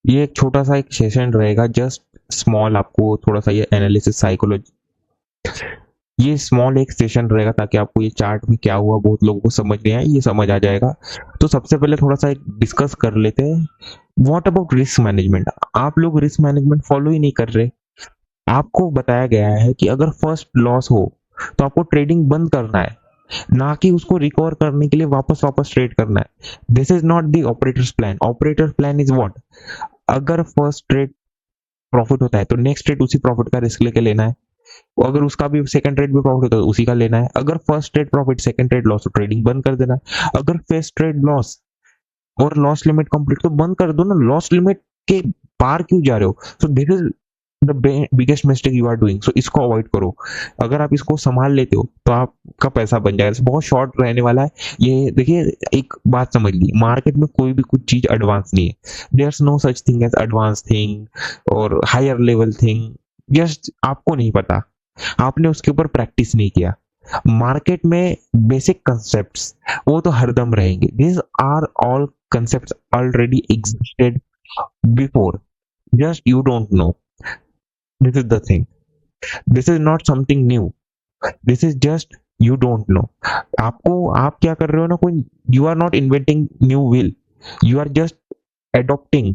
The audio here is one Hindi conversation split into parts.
ये एक छोटा सा एक सेशन रहेगा, जस्ट स्मॉल, आपको थोड़ा सा ये एनालिसिस साइकोलॉजी, ये स्मॉल एक सेशन रहेगा ताकि आपको ये चार्ट में क्या हुआ बहुत लोगों को समझ नहीं आया, ये समझ आ जाएगा। तो सबसे पहले थोड़ा सा डिस्कस कर लेते हैं, व्हाट अबाउट रिस्क मैनेजमेंट। आप लोग रिस्क मैनेजमेंट फॉलो ही नहीं कर रहे। आपको बताया गया है कि अगर फर्स्ट लॉस हो तो आपको ट्रेडिंग बंद करना है, ना कि उसको रिकवर करने के लिए वापस वापस ट्रेड करना है। This is not the operators plan. Operator plan is what, अगर फर्स्ट ट्रेड प्रॉफिट होता है तो नेक्स्ट ट्रेड उसी प्रॉफिट का रिस्क लेके लेना है, अगर उसका भी सेकंड ट्रेड भी प्रॉफिट होता है तो उसी का लेना है। अगर first trade profit second trade loss तो ट्रेडिंग बंद कर देना है। अगर फर्स्ट ट्रेड लॉस और लॉस लिमिट कंप्लीट तो बंद कर दो ना, लॉस लिमिट के पार क्यों जा रहे हो? So this is the biggest mistake you are doing. So इसको अवॉइड करो। अगर आप इसको संभाल लेते हो तो आपका पैसा बन जाएगा। बहुत शॉर्ट रहने वाला है ये। देखिए, एक बात समझ ली, मार्केट में कोई भी कुछ चीज एडवांस नहीं है। There no such thing as advance thing और हायर लेवल थिंग। जस्ट आपको नहीं पता, आपने उसके ऊपर प्रैक्टिस नहीं किया। मार्केट में बेसिक कंसेप्ट्स वो तो हरदम रहेंगे। This are all concepts already existed before, just you don't know. This is the thing, this is not something new, this is just you don't know. आपको, आप क्या कर रहे हो ना, कोई, you are not inventing new wheel, you are just adopting।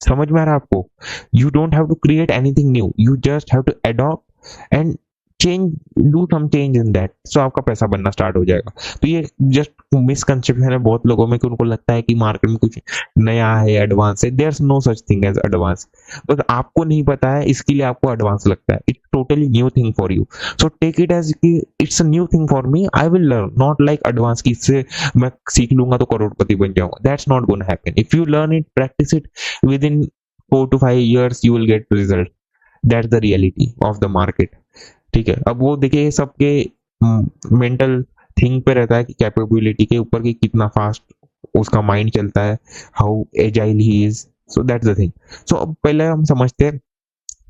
समझ में आ रहा है आपको? You don't have to create anything new, you just have to adopt and change, do some change in that, so आपका पैसा बनना स्टार्ट हो जाएगा। तो ये जस्ट मिसकंसेप्शन है बहुत लोगों में कि उनको लगता है कि मार्केट में कुछ नया है, एडवांस है। There is no such thing as advance. बस आपको नहीं पता है, इसके लिए आपको एडवांस लगता है। It's totally new thing for you. So take it as कि it's a new thing for me, I will learn, not like advance की इससे मैं सीख लूंगा तो करोड़पति बन जाऊंगा। That's not gonna happen. If you learn it, practise it, within 4 to 5 years you will get result। that's the reality of the market। ठीक है, अब वो देखिए ये सबके मेंटल थिंग पे रहता है कि कैपेबिलिटी के ऊपर कि कितना फास्ट उसका माइंड चलता है, how agile he is. So that's the thing. So अब पहले हम समझते हैं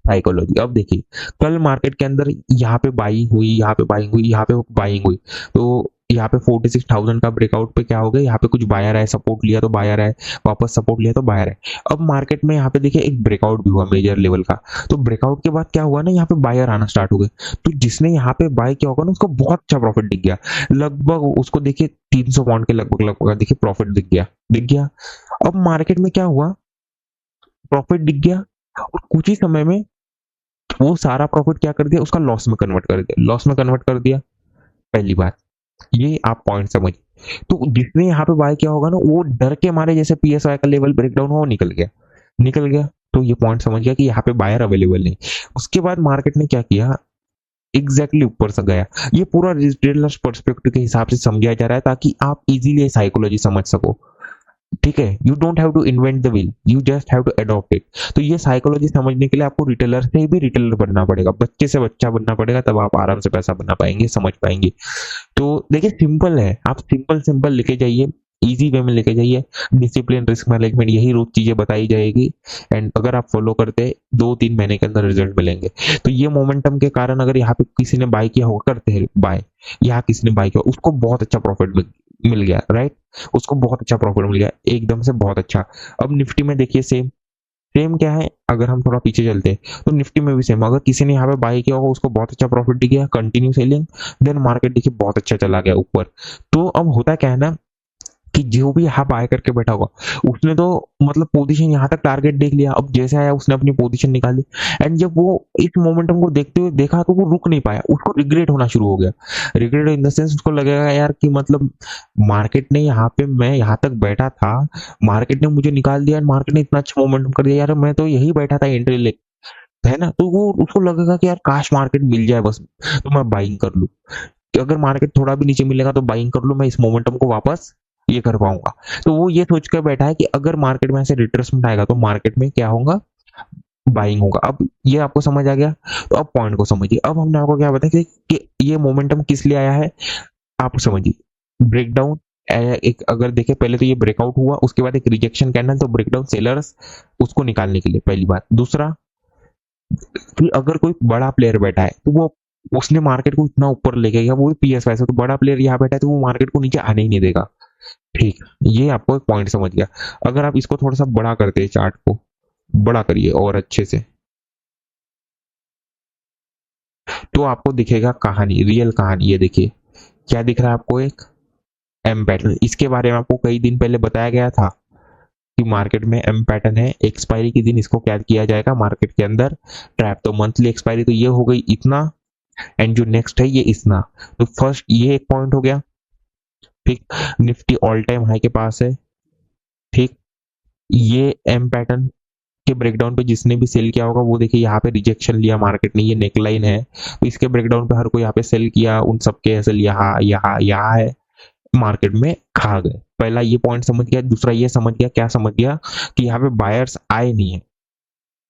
साइकोलॉजी। अब देखिए, कल मार्केट के अंदर यहाँ पे बाइंग हुई, यहाँ पे बाइंग हुई, यहाँ पे बाइंग हुई, तो यहाँ पे 46,000 का ब्रेकआउट पे क्या हो गया, यहाँ पे कुछ बायर आए, सपोर्ट लिया तो बायर आए, वापस सपोर्ट लिया तो बायर आए। अब मार्केट में यहाँ पे देखिए एक ब्रेकआउट भी हुआ मेजर लेवल का। तो ब्रेकआउट के बाद क्या हुआ ना, यहाँ पे बायर आना स्टार्ट हो गए। तो जिसने यहाँ पे बाय किया होगा ना, उसको बहुत अच्छा प्रॉफिट दिख गया। लगभग उसको देखिए 300 पॉइंट के लगभग लगभग देखिए प्रॉफिट दिख गया, दिख गया। अब मार्केट में क्या हुआ, प्रॉफिट दिख गया और कुछ ही समय में वो सारा प्रॉफिट क्या कर दिया, उसका लॉस में कन्वर्ट कर दिया, लॉस में कन्वर्ट कर दिया। पहली बात, ये आप पॉइंट समझिए। तो जिसने यहाँ पे बाय किया होगा ना, वो डर के मारे जैसे पीएसआई का लेवल ब्रेकडाउन हो निकल गया, निकल गया। तो ये पॉइंट समझ गया कि यहाँ पे बायर अवेलेबल नहीं। उसके बाद मार्केट ने क्या किया, एग्जैक्टली ऊपर से गया। ये पूरा रिटेलर्स पर्सपेक्टिव के हिसाब से समझा जा रहा है ताकि आप इजीली साइकोलॉजी समझ सको। ठीक है, you don't have to invent the wheel, you just have to adopt it. तो ये साइकोलॉजी समझने के लिए आपको रिटेलर से भी रिटेलर बनना पड़ेगा, बच्चे से बच्चा बनना पड़ेगा, तब आप आराम से पैसा बना पाएंगे, समझ पाएंगे। तो देखिए सिंपल है, आप सिंपल सिंपल लेके जाइए, इजी वे में लेके जाइए। डिसिप्लिन, रिस्क मैनेजमेंट, यही रोज चीजें बताई जाएगी। एंड अगर आप फॉलो करते 2-3 महीने के अंदर रिजल्ट मिलेंगे। तो ये मोमेंटम के कारण अगर यहाँ पे किसी ने बाय किया होगा, करते हैं बाय, यहाँ किसी ने बाय किया, उसको बहुत अच्छा प्रॉफिट मिल गया, राइट, उसको बहुत अच्छा प्रॉफिट मिल गया एकदम से, बहुत अच्छा। अब निफ्टी में देखिए सेम सेम क्या है, अगर हम थोड़ा पीछे चलते हैं तो निफ्टी में भी सेम, अगर किसी ने यहाँ पे बाय किया होगा उसको बहुत अच्छा प्रॉफिट दिख गया, कंटिन्यू सेलिंग, देन मार्केट देखिए बहुत अच्छा चला गया ऊपर। तो अब होता क्या है ना कि जो भी यहाँ बाय करके बैठा होगा उसने तो मतलब पोजीशन यहाँ तक टारगेट देख लिया, अब जैसे आया उसने अपनी पोजीशन निकाली। एंड जब वो इस मोमेंटम को देखते हुए देखा तो वो रुक नहीं पाया, उसको रिग्रेट होना शुरू हो गया। रिग्रेट इन द सेंस, उसको लगेगा यार कि मतलब मार्केट ने यहाँ पे, मैं यहाँ तक बैठा था, मार्केट ने मुझे निकाल दिया, मार्केट ने इतना अच्छा मोमेंटम कर दिया, यार मैं तो यही बैठा था एंट्री ले, है ना। तो वो उसको लगेगा कि यार काश मार्केट मिल जाए बस, तो मैं बाइंग कर लूं, कि अगर मार्केट थोड़ा भी नीचे मिलेगा तो बाइंग कर लूं, मैं इस मोमेंटम को वापस ये कर पाऊंगा। तो वो ये सोच कर बैठा है कि अगर मार्केट में ऐसे रिट्रेसमेंट आएगा तो मार्केट में क्या होगा, बाइंग होगा। अब ये आपको समझ आ गया, तो अब पॉइंट को समझिए। अब हमने आपको क्या बताया कि ये मोमेंटम किस लिए आया है, आप समझिए। ब्रेकडाउन, एक अगर देखें पहले तो ये ब्रेकआउट हुआ, उसके बाद एक रिजेक्शन कैंडल, तो ब्रेकडाउन सेलर्स उसको निकालने के लिए, पहली बात। दूसरा कि अगर कोई बड़ा प्लेयर बैठा है तो वो, उसने मार्केट को इतना ऊपर लेके गया, वो पीएसवाई से, तो बड़ा प्लेयर यहाँ बैठा है तो वो मार्केट को नीचे आने ही नहीं देगा। ठीक, ये आपको एक पॉइंट समझ गया। अगर आप इसको थोड़ा सा बड़ा करते हैं, चार्ट को बड़ा करिए और अच्छे से, तो आपको दिखेगा कहानी, रियल कहानी। ये देखिए क्या दिख रहा है आपको, एक एम पैटर्न। इसके बारे में आपको कई दिन पहले बताया गया था कि मार्केट में एम पैटर्न है, एक्सपायरी के दिन इसको क्या किया जाएगा मार्केट के अंदर, ट्रैप। तो मंथली एक्सपायरी तो ये हो गई इतना, एंड जो नेक्स्ट है ये इतना। तो फर्स्ट ये एक पॉइंट हो गया। ठीक, निफ्टी ऑल टाइम हाई के पास है। ठीक, ये एम पैटर्न के ब्रेकडाउन पे जिसने भी सेल किया होगा वो देखिए यहाँ पे रिजेक्शन लिया मार्केट ने, ये नेकलाइन है, तो इसके ब्रेकडाउन पे हर कोई यहाँ पे सेल किया, उन सबके एसएल यहाँ यहाँ यहाँ है, मार्केट में खा गए। पहला ये पॉइंट समझ गया। दूसरा ये समझ गया, क्या समझ गया, कि यहाँ पे बायर्स आए नहीं है,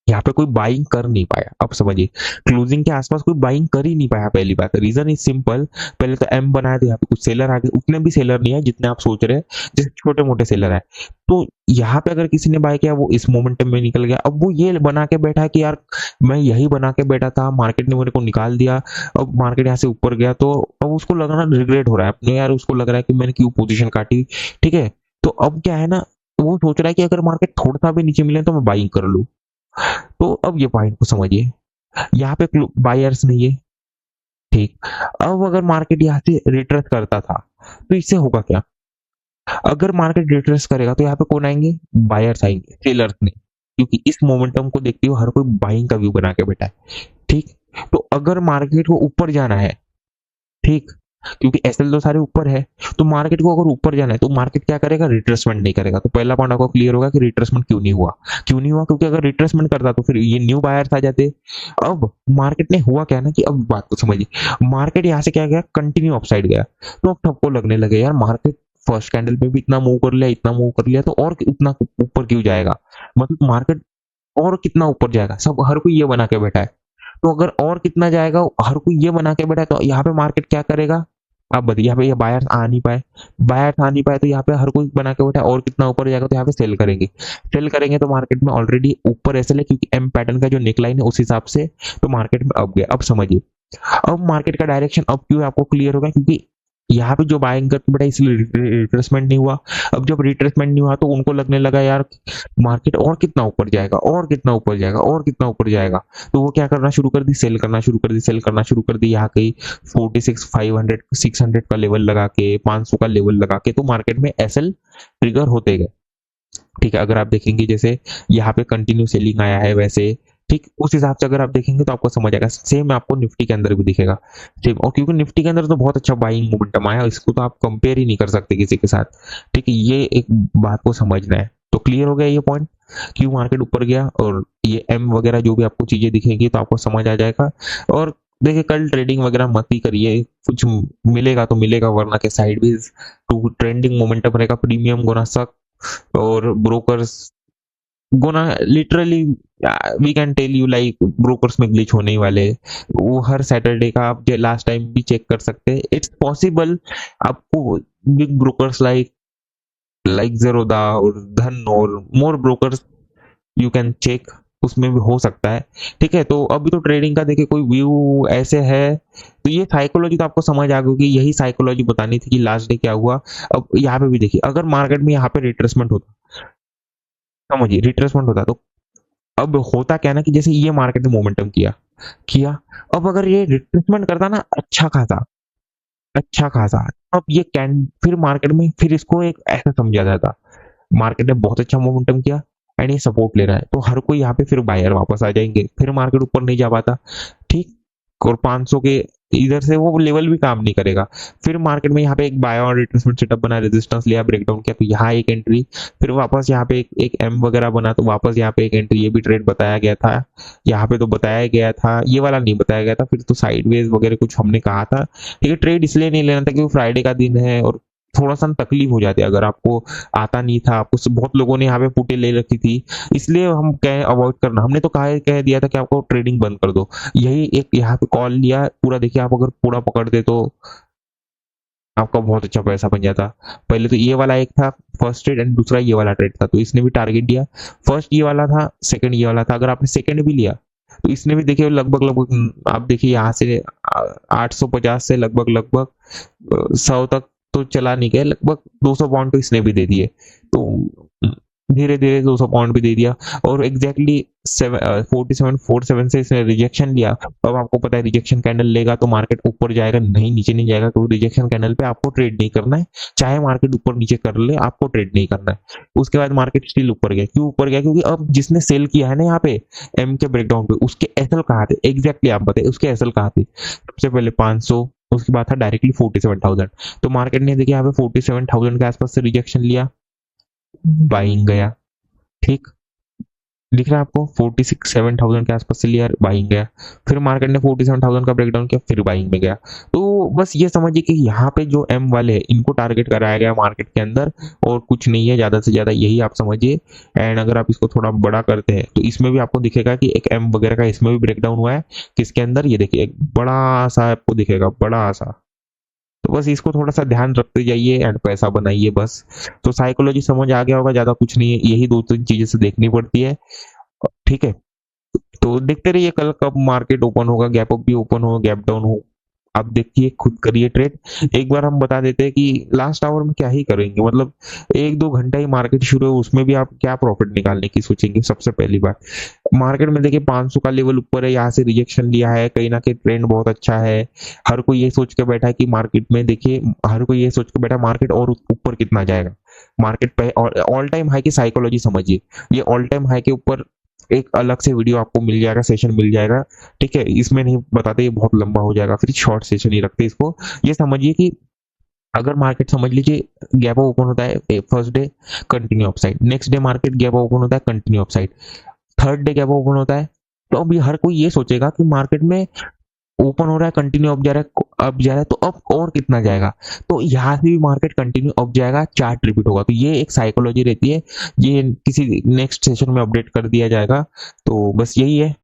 यहाँ पे कोई बाइंग कर नहीं पाया। अब समझिए, क्लोजिंग के आसपास कोई बाइंग कर ही नहीं पाया। पहली बात, रीजन इज सिंपल, पहले तो एम बनाया तो यहाँ पे कुछ सेलर आ गए, उतने भी सेलर नहीं है जितने आप सोच रहे हैं, जैसे छोटे मोटे सेलर है। तो यहाँ पे अगर किसी ने बाय किया वो इस मोमेंटम में निकल गया। अब वो ये बना के बैठा है कि यार मैं यही बना के बैठा था, मार्केट ने मेरे को निकाल दिया, अब मार्केट यहाँ से ऊपर गया, तो अब उसको लग रहा रिग्रेट हो रहा है अपने, यार उसको लग रहा है कि मैंने क्यों पोजीशन काटी। ठीक है, तो अब क्या है ना, वो सोच रहा है कि अगर मार्केट थोड़ा सा भी नीचे मिले तो मैं बाइंग कर लूं। तो अब ये पॉइंट को समझिए, यहाँ पे बायर्स नहीं है। ठीक, अब अगर मार्केट यहाँ से रिट्रेस करता था तो इससे होगा क्या, अगर मार्केट रिट्रेस करेगा तो यहाँ पे कौन आएंगे, बायर्स आएंगे, सेलर्स नहीं, क्योंकि इस मोमेंटम को देखते हुए हर कोई बाइंग का व्यू बना के बैठा है। ठीक, तो अगर मार्केट को ऊपर जाना है, ठीक, क्योंकि एसएल तो सारे ऊपर है, तो मार्केट को अगर ऊपर जाना है तो मार्केट क्या करेगा, रिट्रेसमेंट नहीं करेगा। तो पहला पॉइंट आपको क्लियर होगा कि रिट्रेसमेंट क्यों नहीं हुआ। क्यों नहीं हुआ, क्योंकि अगर रिट्रेसमेंट करता तो फिर ये न्यू बायर्स आ जाते। अब मार्केट ने हुआ क्या ना, कि अब बात को समझिए, मार्केट यहाँ से क्या गया, कंटिन्यू अपसाइड गया, तो अब सबको लगने लगे यार मार्केट फर्स्ट कैंडल पे भी इतना मूव कर लिया, इतना मूव कर लिया, तो और इतना ऊपर क्यों जाएगा, मतलब मार्केट और कितना ऊपर जाएगा, सब हर कोई ये बना के बैठा है। तो अगर और कितना जाएगा, हर कोई ये बना के बैठा है, तो यहाँ पे मार्केट क्या करेगा, अब बताइए, यहाँ पे ये बायर्स आ नहीं पाए, बायर्स आ नहीं पाए तो यहाँ पे हर कोई बना के बैठा है, और कितना ऊपर जाएगा, तो यहाँ पे सेल करेंगे, सेल करेंगे तो मार्केट में ऑलरेडी ऊपर एसएल है, क्योंकि एम पैटर्न का जो नेकलाइन है उस हिसाब से, तो मार्केट में अब गया। अब समझिए, अब मार्केट का डायरेक्शन अब क्यों है आपको क्लियर होगा, क्योंकि यहाँ पे जो बाइंग करते बैठा इसलिए रिट्रेसमेंट नहीं हुआ। अब जब रिट्रेसमेंट नहीं हुआ तो उनको लगने लगा यार मार्केट और कितना ऊपर जाएगा, और कितना ऊपर जाएगा, और कितना ऊपर जाएगा, तो वो क्या करना शुरू कर दी, सेल करना शुरू कर दी, सेल करना शुरू कर दी। यहाँ कहीं 46 500 600 का लेवल लगा के, 500 का लेवल लगा के, तो मार्केट में एसएल ट्रिगर होते गए। ठीक है, अगर आप देखेंगे जैसे यहाँ पे कंटिन्यू सेलिंग आया है वैसे, ठीक, उस हिसाब से अगर आप देखेंगे तो आपको समझ आएगा। सेम आपको निफ्टी के अंदर भी दिखेगा सेम, और क्योंकि निफ्टी के अंदर तो बहुत अच्छा बाइंग मोमेंटम आया, इसको तो आप कंपेयर ही नहीं कर सकते किसी के साथ। ठीक है, ये एक बात को समझना है। तो क्लियर हो गया ये पॉइंट, क्यों मार्केट ऊपर गया, और ये एम वगैरह जो भी आपको चीजें दिखेंगी तो आपको समझ आ जाएगा। और देखिए कल ट्रेडिंग वगैरह मत ही करिए, कुछ मिलेगा तो मिलेगा, वरना के साइडवेज टू ट्रेंडिंग मोमेंटम रहेगा, प्रीमियम गुना सक, और brokers gonna literally, we can tell you like brokers में ग्लिच होने ही वाले, वो हर सैटरडे का आप लास्ट टाइम भी चेक कर सकते हैं, इट्स पॉसिबल। आपको big brokers like like Zerodha और धन और मोर ब्रोकर्स यू कैन चेक, उसमें भी हो सकता है। ठीक है, तो अभी तो ट्रेडिंग का देखिए कोई व्यू ऐसे है, तो ये साइकोलॉजी तो आपको समझ आ गई कि यही साइकोलॉजी बतानी थी कि लास्ट डे क्या हुआ। अब यहाँ पे भी देखिए, अगर मार्केट में यहाँ पे रिट्रेसमेंट होता, समझिए रिट्रेसमेंट होता, तो अब होता क्या ना, कि जैसे ये मार्केट ने मोमेंटम किया किया, अब अगर ये रिट्रेसमेंट करता ना अच्छा खासा, अच्छा खासा, अब ये कैन फिर मार्केट में फिर इसको एक ऐसा समझा जाता, मार्केट ने बहुत अच्छा मोमेंटम किया एंड ये सपोर्ट ले रहा है, तो हर कोई यहाँ पे फिर बायर वापस आ जाएंगे, फिर मार्केट ऊपर नहीं जा पाता। ठीक, और 500 के इधर से वो लेवल भी काम नहीं करेगा, फिर मार्केट में यहाँ पे एक बाय और रिट्रेसमेंट सेटअप बना, रेजिस्टेंस लिया, ब्रेकडाउन किया, तो यहाँ एक एंट्री, फिर वापस यहाँ पे एक एम वगैरह बना, तो वापस यहाँ पे एक एंट्री, ये भी ट्रेड बताया गया था, यहाँ पे तो बताया गया था, ये वाला नहीं बताया गया था, फिर तो साइडवेज वगैरह कुछ हमने कहा था। ठीक है, ट्रेड इसलिए नहीं लेना था क्योंकि फ्राइडे का दिन है और थोड़ा सा तकलीफ हो जाती है, अगर आपको आता नहीं था, आपको बहुत लोगों ने यहाँ पे पुटे ले रखी थी, इसलिए हम कह अवॉइड करना, हमने तो कह दिया था कि आपको ट्रेडिंग बंद कर दो, यही एक यहाँ पे कॉल लिया पूरा। देखिए आप अगर पूरा पकड़ दे तो आपका बहुत अच्छा पैसा बन जाता। पहले तो ये वाला एक था फर्स्ट ट्रेड एंड दूसरा ये वाला ट्रेड था, तो इसने भी टारगेट दिया, फर्स्ट ये वाला था, सेकंड ये वाला था, अगर आपने सेकंड भी लिया तो इसने भी देखिए लगभग लगभग आप देखिए यहाँ से 850 से लगभग लगभग 100 तक तो चला नहीं गया, लगभग 200 पाउंड तो इसने भी दे दिए। तो धीरे धीरे 200 पाउंड भी दे दिया और एग्जैक्टली 4747 से इसने रिजेक्शन लिया। अब आपको पता है रिजेक्शन कैंडल लेगा तो मार्केट ऊपर जाएगा, नहीं नीचे नहीं जाएगा। तो रिजेक्शन कैंडल पे आपको ट्रेड नहीं करना है, चाहे मार्केट ऊपर नीचे कर ले, आपको ट्रेड नहीं करना है। उसके बाद मार्केट स्टिल ऊपर गया। क्यों ऊपर गया? क्योंकि अब जिसने सेल किया है ना यहाँ पे एम के ब्रेकडाउन पे, उसके एसएल कहाँ थे एग्जैक्टली आप बताइए, उसके एसएल कहाँ थे? सबसे पहले 500, उसके बाद था डायरेक्टली 47,000। तो मार्केट ने देखिए यहाँ पे 47,000 के आसपास से रिजेक्शन लिया, बाइंग गया। ठीक दिख रहा है आपको? 47,000 के आसपास से लिया, बाइंग गया। फिर मार्केट ने 47,000 का ब्रेकडाउन किया, फिर बाइंग में गया। तो बस ये समझिए कि यहाँ पे जो एम वाले हैं इनको टारगेट कराया गया मार्केट के अंदर, और कुछ नहीं है ज्यादा से ज्यादा, यही आप समझिए। एंड अगर आप इसको थोड़ा बड़ा करते हैं तो इसमें भी आपको दिखेगा कि एक एम वगैरह का इसमें भी ब्रेकडाउन हुआ है। किसके अंदर? ये देखिए एक बड़ा सा आपको दिखेगा, बड़ा सा। तो बस इसको थोड़ा सा ध्यान रखते जाइए एंड पैसा बनाइए बस। तो साइकोलॉजी समझ आ गया होगा, ज्यादा कुछ नहीं है, यही दो तीन चीजें से देखनी पड़ती है। ठीक है, तो देखते रहिए कल कब मार्केट ओपन होगा, गैप अप भी ओपन हो, गैप डाउन हो, आप देखिए, खुद करिए ट्रेड। एक बार हम बता देते हैं कि लास्ट आवर में क्या ही करेंगे, मतलब 1-2 घंटा ही मार्केट शुरू है, उसमें भी आप क्या प्रॉफिट निकालने की सोचेंगे? सबसे पहली बात, मार्केट में देखिए 500 का लेवल ऊपर है, यहाँ से रिजेक्शन लिया है, कहीं ना कहीं ट्रेंड बहुत अच्छा है। हर कोई ये सोच के बैठा है कि मार्केट में, देखिए हर कोई ये सोच के बैठा मार्केट और ऊपर कितना जाएगा। मार्केट पे ऑल टाइम हाई की साइकोलॉजी समझिए, ये ऑल टाइम हाई के ऊपर एक अलग से वीडियो आपको मिल जाएगा, सेशन मिल जाएगा। ठीक है, इसमें नहीं बताते, ये बहुत लंबा हो जाएगा, फिर शॉर्ट सेशन ही रखते इसको। ये समझिए कि अगर मार्केट समझ लीजिए गैप ओपन होता है first day, continue upside, next day market gap open होता है, continue upside, third day gap open होता है। तो अब हर कोई ये सोचेगा कि मार्केट में ओपन हो रहा है, कंटिन्यू अप जा रहा है, अप जा रहा है, तो अब और कितना जाएगा? तो यहाँ से भी मार्केट कंटिन्यू अप जाएगा, चार्ट रिपीट होगा। तो ये एक साइकोलॉजी रहती है, ये किसी नेक्स्ट सेशन में अपडेट कर दिया जाएगा। तो बस यही है।